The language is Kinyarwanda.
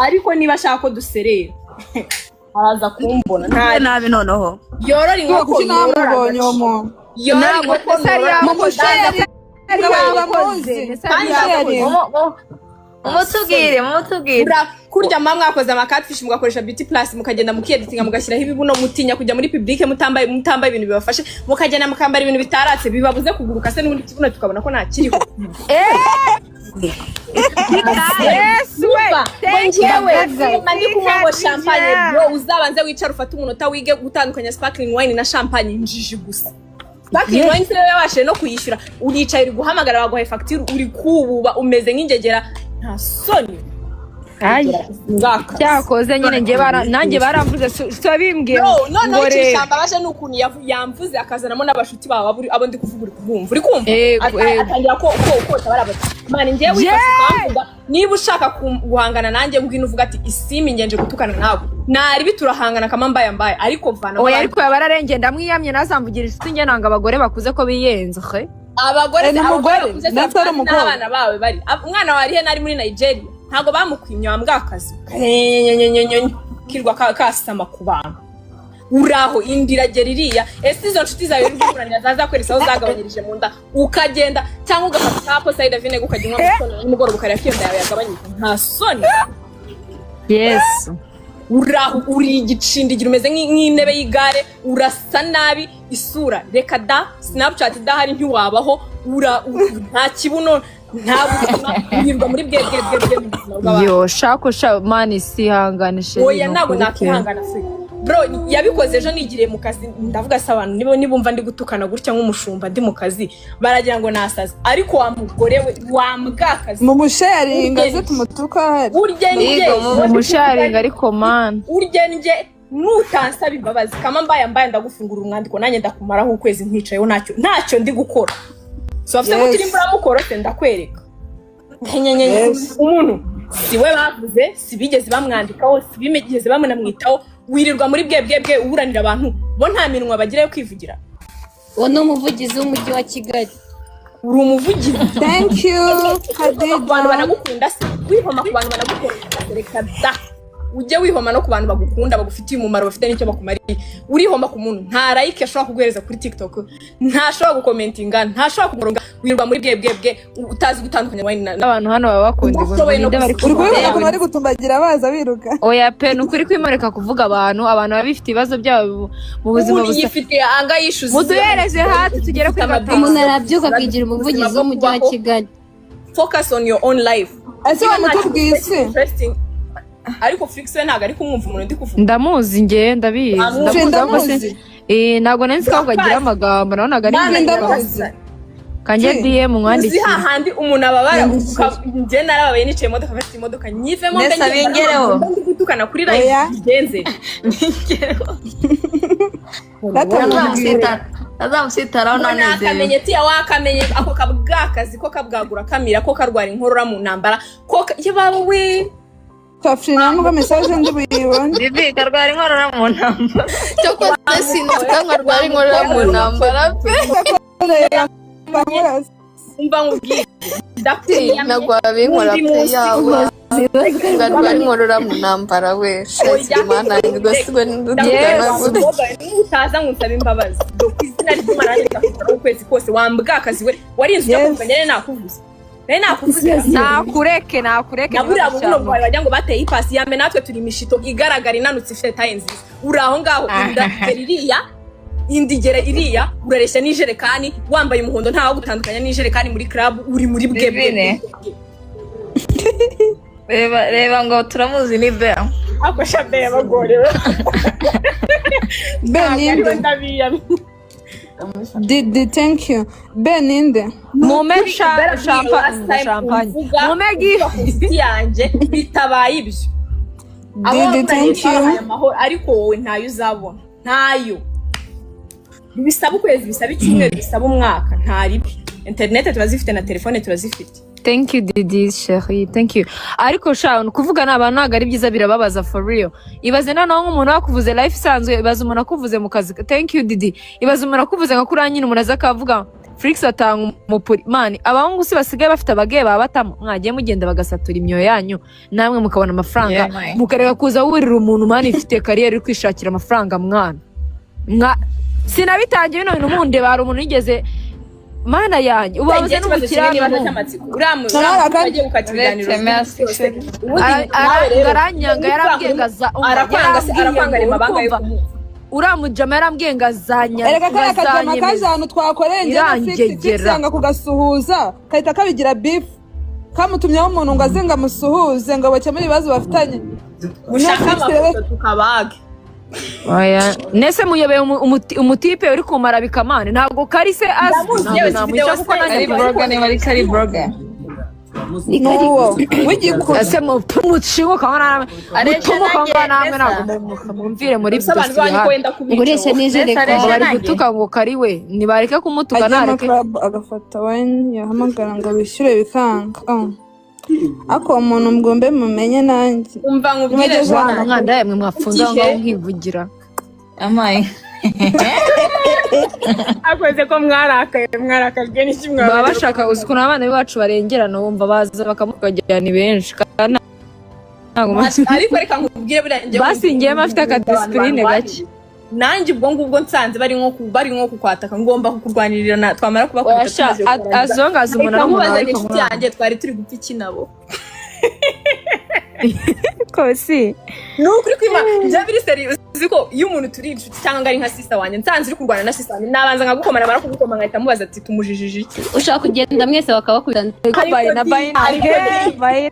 ariko niba ashaka ko duserera araza kumbona nta nabi noneho yorora inkoko namubonye umuntu yorora inkoko mu musheri umutubwire kurya mwakoze amakatfish mugakoresha beauty plus mukagenda mukiyeditinga mugashyiraho ibibuno mutinya kujya muri public mutambaye ibintu bibafashe mukagenda mukambara ibintu bitaratse bibabuze kuguruka se n'ubundi kibuno tukabona ko nta kiriho Yes we njyewe mandi kunywa ngo champagne bro uzabanze wicara ufata umunota wige gutandukanya sparkling wine na champagne njiji gusa sparkling wine se yabashe no kuyishyura uricaye uri guhamagara baguhaye facture uri kububa umeze nk'ingegera nta soni cyakoze nyine nanjye baramvuze bimbwiye no cyishamba baje n'ukuntu yamvuze akazanamo n'abashuti bawe abo ndi kuvuga uri kubumva uri kumva atangira ko tabaraba mani ngiye wifasha niba ushaka guhangana nanjye ngwino uvuga ati isimi ngenje gutukana nawe nari biturahangana kama mbaye ariko vana oya ariko yabararenge ndamwiyamye nazamvugira inshuti nge nanga abagore bakuze ko biyenze abagore n'umugore natari umugore abana bawe bari umwana wari he nari muri Nigeria ntago bamukwimye wambwakazi kirwa kasama ku bantu uraho indiragera iriya ese izo nshuti zawe y'uburanira zaza kweresa aho zagabanyirije mu nda ukagenda cyangwa ugafata tapo side vinegar ukaginywa n'umugoro bukariya kiyonda yawe yagabanyije nta soni yes uraho uri igicindigira umeze nk'intebe y'igare urasa nabi isura reka da Snapchat idahari ntiwabaho nta kibuno ntabwo yirwa muri bwe yo shako mani sihanganishe oya ntabwo nakihangana se bro yabikoze ejo nigiriye mu kazi ndavuga se abantu nibumva ndi gutukana gutya nk'umushumba ndi mu kazi baragira ngo nasaze ariko wa mugore we wambwakazi mu musharinga ze tumutuka urye nje mu musharinga ariko man urye nje nutansaba imbabazi kama mbaye ndagufungura umwandiko nanjye ndakumaraho ukwezi nkicayeho ntacyo ndi gukora so afite gutirimbura mukorose ndakwereka umuntu siwe bavuze sibigeze bamwandikaho sibimegeze bamunamwitaho wirirwa muri bwe uburanira abantu bo nta minwa bagira yo kwivugira wo no muvugizi w'umujyi wa Kigali uri umuvugizi thank you Khadija abantu banagukunda se wihoma ku bantu banagukunda reka da ujye wihoma no ku bantu bagukunda bagufitiye umumaro bafite n'icyo bakumariye urihoma ku muntu nta like ashobora kuguhereza kuri TikTok ntashobora gukomentinga ntashobora kuguronga wirirwa muri bwe utazi gutandukanya wine n'abantu hano baba bakunda bari gutumbagira baza biruka oya pe nukuri kwimoreka kuvuga abantu babifite ibibazo byabo mu buzima busa yifite anga yishuze muduhereze hati tugere kuri batatu umuntu arabyuka kwigira umuvugizi w'umujyi wa Kigali focus on your own life ase bamutubwiye isi ariko Flixx ntago ari kumwumva umuntu ndi kuvuga ndamuzi nge ndabizi ntago nari nzi ko agira amagambo nabonaga ari ndamuzi kanje DM mwandiki hahandi umuntu ababara nge narababaye niciye imodoka afite imodoka nyivemo ndi gutukana kuri live bigenze azamusitaraho naneze akamenye tiya wakamenye ako kabwakazi ko kabwagura kamira ko karwara inkorora mu ntambara ko yabawe Tafina nuko message ndi buyibone. Bibi karwara inkorora mu ntambara. Cyo ko sinzi karwara inkorora mu ntambara pe. Umva ngubwiye. Ndakwiye nagwa binkora pe yawe. Karwara inkorora mu ntambara we. Imana ngoswe ndudukana gude. Utaza ngunsaba imbabazi. Izina ry'Imana rikafitara ukwezi kose wambwakazi we. Warinze kuvuganya nakuvuze. nakureke nabura buno bwawe bajya ngo bateye ipasi yambe natwe turi imishito igaragara inanutse ifite taye nziza uraho ngaho indigera iriya urareshya n'ijerekani wambaye umuhondo ntaho gutandukanya n'ijerekani muri club uri muri bwebwe reba ngo turamuzi ni be ako shabe bagore be Did thank you. Beninde. Mume champagne. Mume gift yanje bitabaye ibyo. Did thank you. Ariko wowe ntayo uzabona. Ntayo. Bisaba ukwezi bisaba icyumweru bisaba umwaka ntaribi. Internet turazifite na telefone turazifite. Thank you Didi chérie, thank you. Ariko sha kuvuga n'abantu nagari byiza birababaza for real. Ibaze noneho nk'umuntu wakuvuze life isanzwe ibaze umuntu akuvuze mu kazi. Thank you Didi. Ibaze umuntu akuvuze nka kuri nyine umuntu aza kavuga Flixx atanga umupuri mani abahungu si basigaye bafite abageye babatamo mwagiye mugenda bagasatura imyoyo yanyu namwe mukabona amafaranga mukareka kuza wurira umuntu mani ifite kariyeri uri kwishakira amafaranga mwana sinabitangiye bino bintu munde bari umuntu yigeze mana yanjye ubabuze n'ubukirano agiye gukatiganira aranyanga yarambwiye ngo uramujama yarambwiye ngo azanya erega kaya kajama kajanu twakorenge na Flixx yanga kugasuhuza kahita kabigira beef kamutumyeho umuntu ngo azenga musuhuze ngo bakemure ibibazo bafitanye mushaka amafoto tukabage oya nese muyobeye umutipe uri kumara bikamane ntabwo kari se namushaka kuko kari broga nuwo wigikuru ese mutshingo kabana mutumo kangana namwe ntabwo mumvire muri Ugurisha n'ijerekani bari gutuka ngo kari we nibareke kumutuka nareke agafata wine yahamagara ngo bishyure bikanga ako umuntu mgombe mumenye nanjye umva nkubwire mwanda yemwe mwafunza ngo nkivugira amaye akoze ko mwarakajwe n'ikimwe baba bashaka usiku n'abana bacu barengerana bumva baza bakamukajyana benshi kandi ntabwo ariko reka nkubwire buranje basingiye mafite akadisipline gake nanjye ubwo ngubwo nsanze bari nko kukwataka ngomba kukurwanirira twamara kubakubita azongaza umuntu aramubaza n'inshuti yanjye twari turi gupfa ikinabo kosi nukuri kwima njya biri serious ziko iyo umuntu turi inshuti cyangwa ari nka sister wanjye nsanze uri kurwana na sister wanjye nabanza nkagukomana mara kugukoma nkahita mubaza ati tumujijije iki ushaka kugenda mwese bakabakubitana bayi na bayi